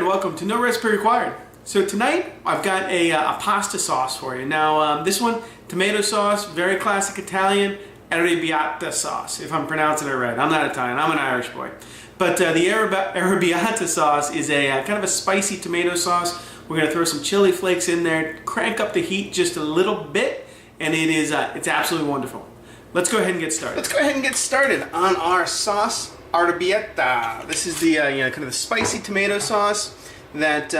and welcome to No Recipe Required. So tonight I've got a pasta sauce for you. Now this one, tomato sauce, very classic Italian, Arrabbiata sauce, if I'm pronouncing it right. I'm not Italian, I'm an Irish boy. But the Arrabbiata sauce is a kind of a spicy tomato sauce. We're going to throw some chili flakes in there, crank up the heat just a little bit, and it's absolutely wonderful. Let's go ahead and get started. Let's go ahead and get started on our sauce, Arrabbiata. This is the kind of the spicy tomato sauce that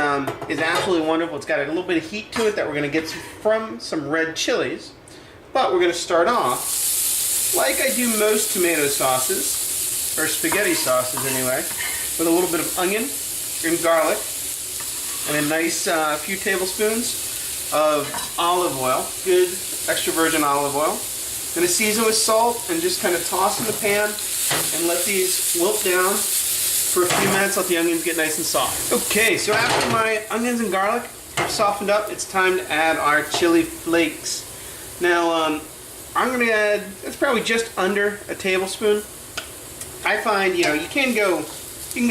is absolutely wonderful. It's got a little bit of heat to it that we're going to get from some red chilies. But we're going to start off, like I do most tomato sauces, or spaghetti sauces anyway, with a little bit of onion and garlic, and a nice few tablespoons of olive oil, good extra virgin olive oil. Going to season with salt and just kind of toss in the pan and let these wilt down for a few minutes, let the onions get nice and soft. Okay, so after my onions and garlic have softened up, it's time to add our chili flakes. Now, I'm going to add, it's probably just under a tablespoon. I find, you can go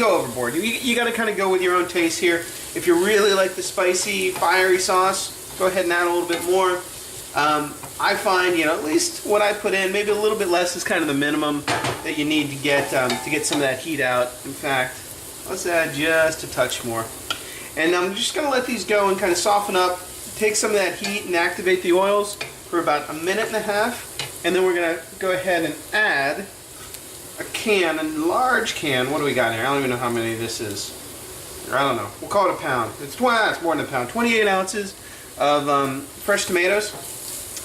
overboard. You got to kind of go with your own taste here. If you really like the spicy, fiery sauce, go ahead and add a little bit more. I find, at least what I put in, maybe a little bit less is kind of the minimum that you need to get some of that heat out. In fact, let's add just a touch more. And I'm just going to let these go and kind of soften up, take some of that heat and activate the oils for about a minute and a half. And then we're going to go ahead and add a large can. What do we got here? I don't even know how many this is. I don't know. We'll call it a pound. It's more than a pound. 28 ounces of fresh tomatoes.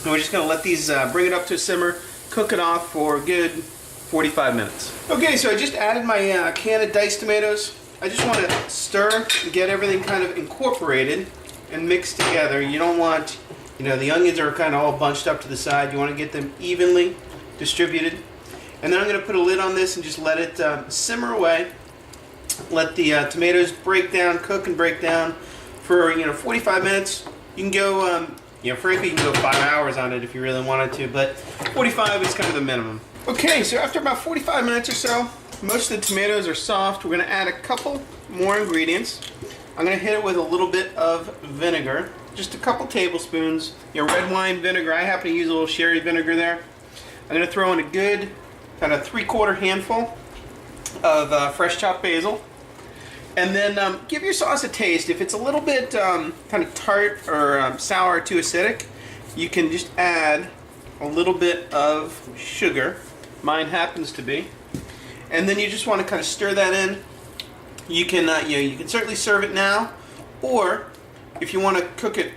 And we're just going to let these bring it up to a simmer, cook it off for a good 45 minutes. Okay, so I just added my can of diced tomatoes. I just want to stir and get everything kind of incorporated and mixed together. You don't want, the onions are kind of all bunched up to the side. You want to get them evenly distributed. And then I'm going to put a lid on this and just let it simmer away. Let the tomatoes cook and break down for 45 minutes. You can go, frankly, you can go 5 hours on it if you really wanted to, but 45 is kind of the minimum. Okay, so after about 45 minutes or so, most of the tomatoes are soft. We're going to add a couple more ingredients. I'm going to hit it with a little bit of vinegar, just a couple tablespoons. Red wine vinegar. I happen to use a little sherry vinegar there. I'm going to throw in a good kind of 3/4 handful of fresh chopped basil. And then give your sauce a taste. If it's a little bit kind of tart or sour or too acidic, you can just add a little bit of sugar. Mine happens to be. And then you just want to kind of stir that in. You can you can certainly serve it now, or if you want to cook it,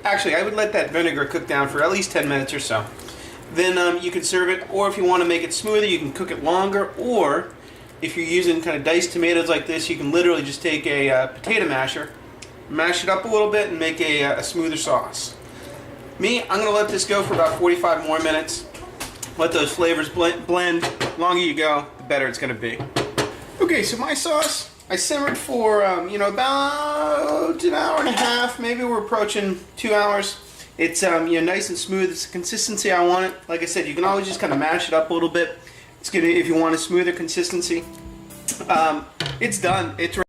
actually I would let that vinegar cook down for at least 10 minutes or so. Then you can serve it, or if you want to make it smoother, you can cook it longer, or if you're using kind of diced tomatoes like this, you can literally just take a potato masher, mash it up a little bit, and make a smoother sauce. Me, I'm going to let this go for about 45 more minutes. Let those flavors blend. The longer you go, the better it's going to be. Okay, so my sauce, I simmered for about an hour and a half. Maybe we're approaching 2 hours. It's nice and smooth. It's the consistency I want it. Like I said, you can always just kind of mash it up a little bit. It's good if you want a smoother consistency. It's done. It's